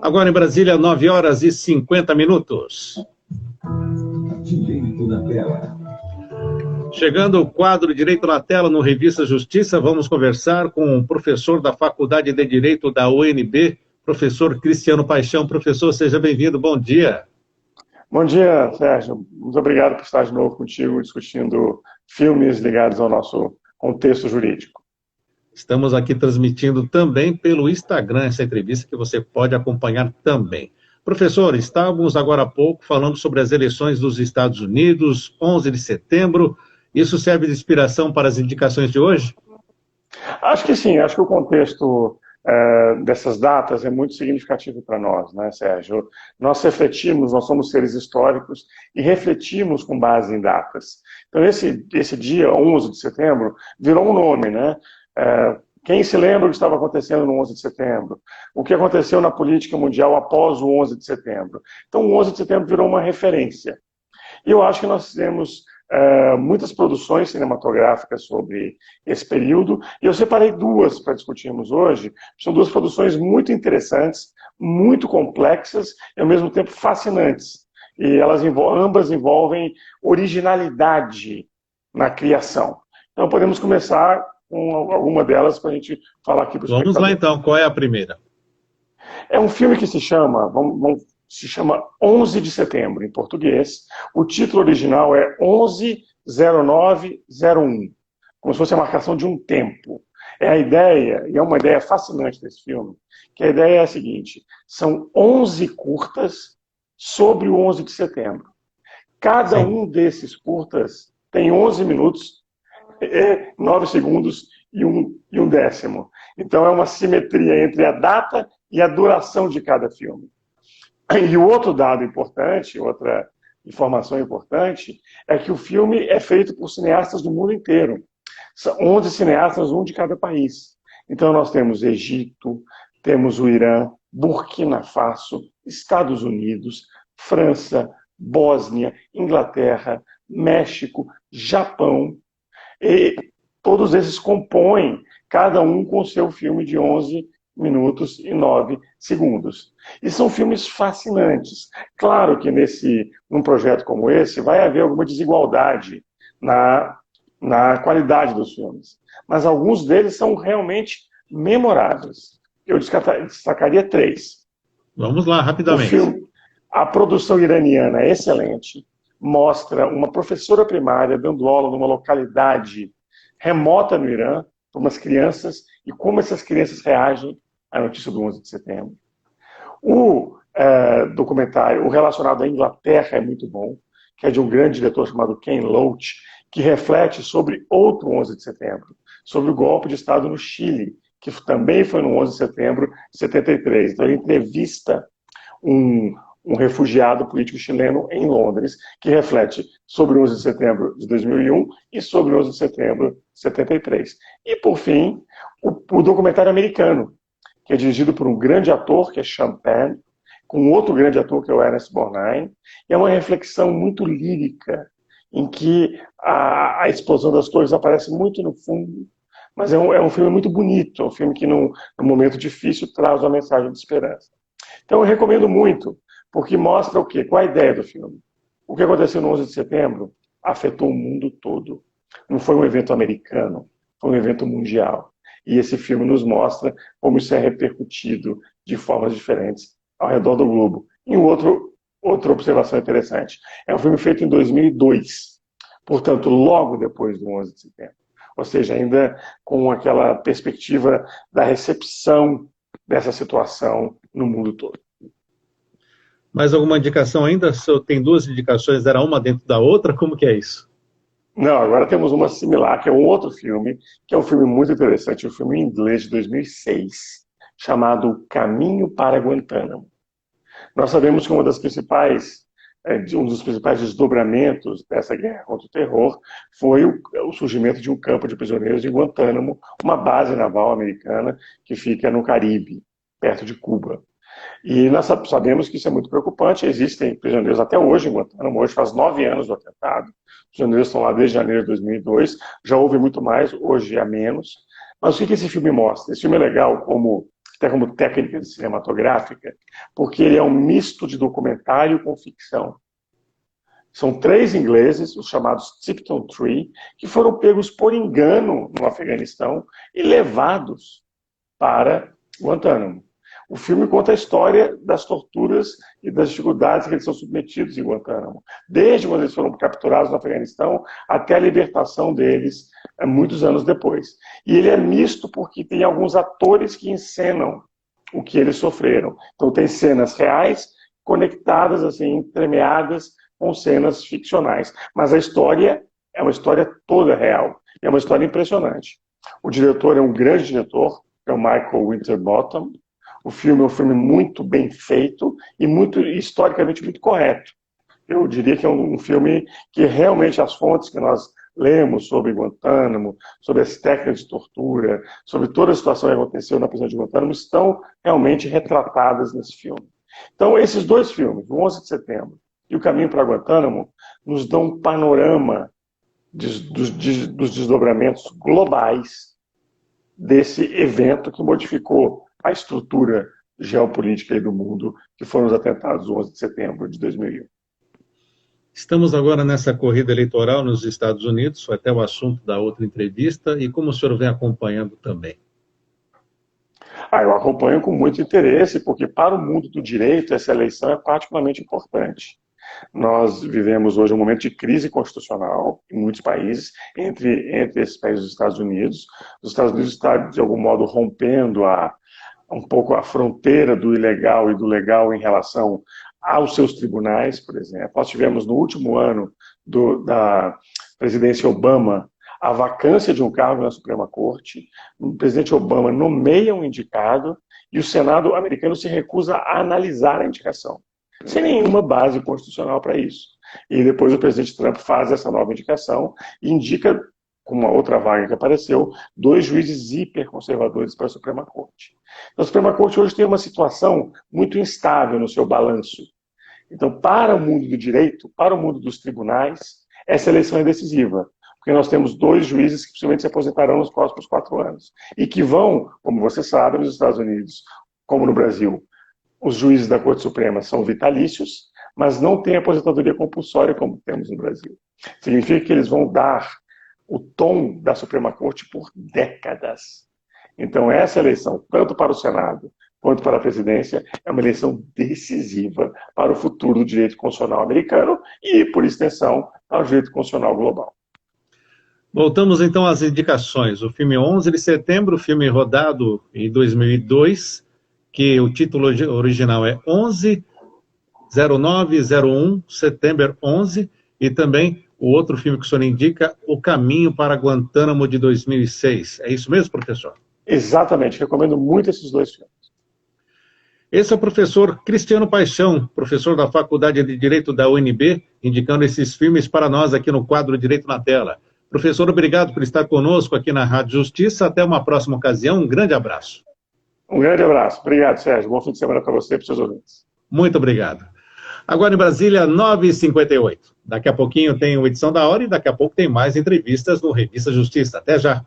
Agora em Brasília, 9 horas e 50 minutos. Direito na tela. Chegando o quadro Direito na Tela no Revista Justiça, vamos conversar com o professor da Faculdade de Direito da UNB, professor Cristiano Paixão. Professor, seja bem-vindo, bom dia. Bom dia, Sérgio. Muito obrigado por estar de novo contigo discutindo filmes ligados ao nosso contexto jurídico. Estamos aqui transmitindo também pelo Instagram essa entrevista que você pode acompanhar também. Professor, estávamos agora há pouco falando sobre as eleições dos Estados Unidos, 11 de setembro. Isso serve de inspiração para as indicações de hoje? Acho que sim, acho que o contexto dessas datas é muito significativo para nós, né, Sérgio? Nós refletimos, nós somos seres históricos e refletimos com base em datas. Então, esse dia, 11 de setembro, virou um nome, né? Quem se lembra do que estava acontecendo no 11 de setembro? O que aconteceu na política mundial após o 11 de setembro? Então, o 11 de setembro virou uma referência. E eu acho que nós temos muitas produções cinematográficas sobre esse período, e eu separei duas para discutirmos hoje. São duas produções muito interessantes, muito complexas e, ao mesmo tempo, fascinantes. E elas ambas envolvem originalidade na criação. Então, podemos começar com alguma delas para a gente falar aqui para os espectadores. Vamos lá, então. Qual é a primeira? É um filme que se chama 11 de setembro, em português. O título original é 110901, como se fosse a marcação de um tempo. É a ideia, e é uma ideia fascinante desse filme, que a ideia é a seguinte: são 11 curtas sobre o 11 de setembro. Cada um desses curtas tem 11 minutos, 9 segundos e um décimo. Então é uma simetria entre a data e a duração de cada filme. E o outro dado importante, outra informação importante, é que o filme é feito por cineastas do mundo inteiro. São 11 cineastas, um de cada país. Então nós temos Egito, temos o Irã, Burkina Faso, Estados Unidos, França, Bósnia, Inglaterra, México, Japão. E todos esses compõem, cada um com seu filme de 11 minutos e 9 segundos. E são filmes fascinantes. Claro que num projeto como esse vai haver alguma desigualdade na qualidade dos filmes, mas alguns deles são realmente memoráveis. Eu destacaria 3. Vamos lá, rapidamente. A produção iraniana é excelente, mostra uma professora primária dando aula numa localidade remota no Irã, para umas crianças, e como essas crianças reagem à notícia do 11 de setembro. O documentário, o relacionado à Inglaterra, é muito bom, que é de um grande diretor chamado Ken Loach, que reflete sobre outro 11 de setembro, sobre o golpe de Estado no Chile, que também foi no 11 de setembro de 73. Então ele entrevista um refugiado político chileno em Londres, que reflete sobre o 11 de setembro de 2001 e sobre o 11 de setembro de 73. E, por fim, o documentário americano, que é dirigido por um grande ator, que é Sean Penn, com outro grande ator, que é o Ernest Borgnine, e é uma reflexão muito lírica, em que a explosão das torres aparece muito no fundo, mas é um filme muito bonito, é um filme que, num momento difícil, traz uma mensagem de esperança. Então, eu recomendo muito, porque mostra o quê? Qual a ideia do filme? O que aconteceu no 11 de setembro afetou o mundo todo. Não foi um evento americano, foi um evento mundial. E esse filme nos mostra como isso é repercutido de formas diferentes ao redor do globo. E outra observação interessante, é um filme feito em 2002, portanto, logo depois do 11 de setembro. Ou seja, ainda com aquela perspectiva da recepção dessa situação no mundo todo. Mais alguma indicação ainda? Tem duas indicações, era uma dentro da outra? Como que é isso? Não, agora temos uma similar, que é um outro filme, que é um filme muito interessante, um filme em inglês de 2006, chamado Caminho para Guantánamo. Nós sabemos que um dos principais desdobramentos dessa guerra contra o terror foi o surgimento de um campo de prisioneiros em Guantánamo, uma base naval americana que fica no Caribe, perto de Cuba. E nós sabemos que isso é muito preocupante. Existem prisioneiros até hoje em Guantánamo. Hoje faz 9 anos do atentado. Os prisioneiros estão lá desde janeiro de 2002. Já houve muito mais, hoje há menos. Mas o que esse filme mostra? Esse filme é legal como até como técnica cinematográfica, porque ele é um misto de documentário com ficção. São 3 ingleses, os chamados Tipton Tree, que foram pegos por engano no Afeganistão e levados para Guantánamo. O filme conta a história das torturas e das dificuldades que eles são submetidos em Guantánamo, desde quando eles foram capturados no Afeganistão até a libertação deles, muitos anos depois. E ele é misto porque tem alguns atores que encenam o que eles sofreram. Então tem cenas reais conectadas, assim, entremeadas com cenas ficcionais. Mas a história é uma história toda real. É uma história impressionante. O diretor é um grande diretor, é o Michael Winterbottom. O filme é um filme muito bem feito e historicamente muito correto. Eu diria que é um filme que realmente as fontes que nós lemos sobre Guantánamo, sobre as técnicas de tortura, sobre toda a situação que aconteceu na prisão de Guantánamo, estão realmente retratadas nesse filme. Então, esses 2 filmes, o 11 de setembro e O Caminho para Guantánamo, nos dão um panorama dos desdobramentos globais desse evento que modificou a estrutura geopolítica do mundo, que foram os atentados do 11 de setembro de 2001. Estamos agora nessa corrida eleitoral nos Estados Unidos, foi até o assunto da outra entrevista, e como o senhor vem acompanhando também? Eu acompanho com muito interesse, porque para o mundo do direito essa eleição é particularmente importante. Nós vivemos hoje um momento de crise constitucional em muitos países, entre esses países dos Estados Unidos. Os Estados Unidos estão, de algum modo, rompendo um pouco a fronteira do ilegal e do legal em relação aos seus tribunais, por exemplo. Nós tivemos no último ano da presidência Obama a vacância de um cargo na Suprema Corte. O presidente Obama nomeia um indicado e o Senado americano se recusa a analisar a indicação, sem nenhuma base constitucional para isso. E depois o presidente Trump faz essa nova indicação e indica, com uma outra vaga que apareceu, 2 juízes hiperconservadores para a Suprema Corte. Então, a Suprema Corte hoje tem uma situação muito instável no seu balanço. Então, para o mundo do direito, para o mundo dos tribunais, essa eleição é decisiva, porque nós temos 2 juízes que possivelmente se aposentarão nos próximos 4 anos, e que vão, como você sabe, nos Estados Unidos, como no Brasil, os juízes da Corte Suprema são vitalícios, mas não têm aposentadoria compulsória como temos no Brasil. Significa que eles vão dar o tom da Suprema Corte por décadas. Então, essa eleição, tanto para o Senado quanto para a presidência, é uma eleição decisiva para o futuro do direito constitucional americano e, por extensão, para o direito constitucional global. Voltamos então às indicações. O filme 11 de setembro, filme rodado em 2002, que o título original é 11-09-01, Setembro 11, e também o outro filme que o senhor indica, O Caminho para Guantánamo, de 2006. É isso mesmo, professor? Exatamente, recomendo muito esses 2 filmes. Esse é o professor Cristiano Paixão, professor da Faculdade de Direito da UNB, indicando esses filmes para nós aqui no quadro Direito na Tela. Professor, obrigado por estar conosco aqui na Rádio Justiça. Até uma próxima ocasião. Um grande abraço. Um grande abraço. Obrigado, Sérgio. Bom fim de semana para você e para os seus ouvintes. Muito obrigado. Agora em Brasília, 9h58. Daqui a pouquinho tem o Edição da Hora e daqui a pouco tem mais entrevistas no Revista Justiça. Até já.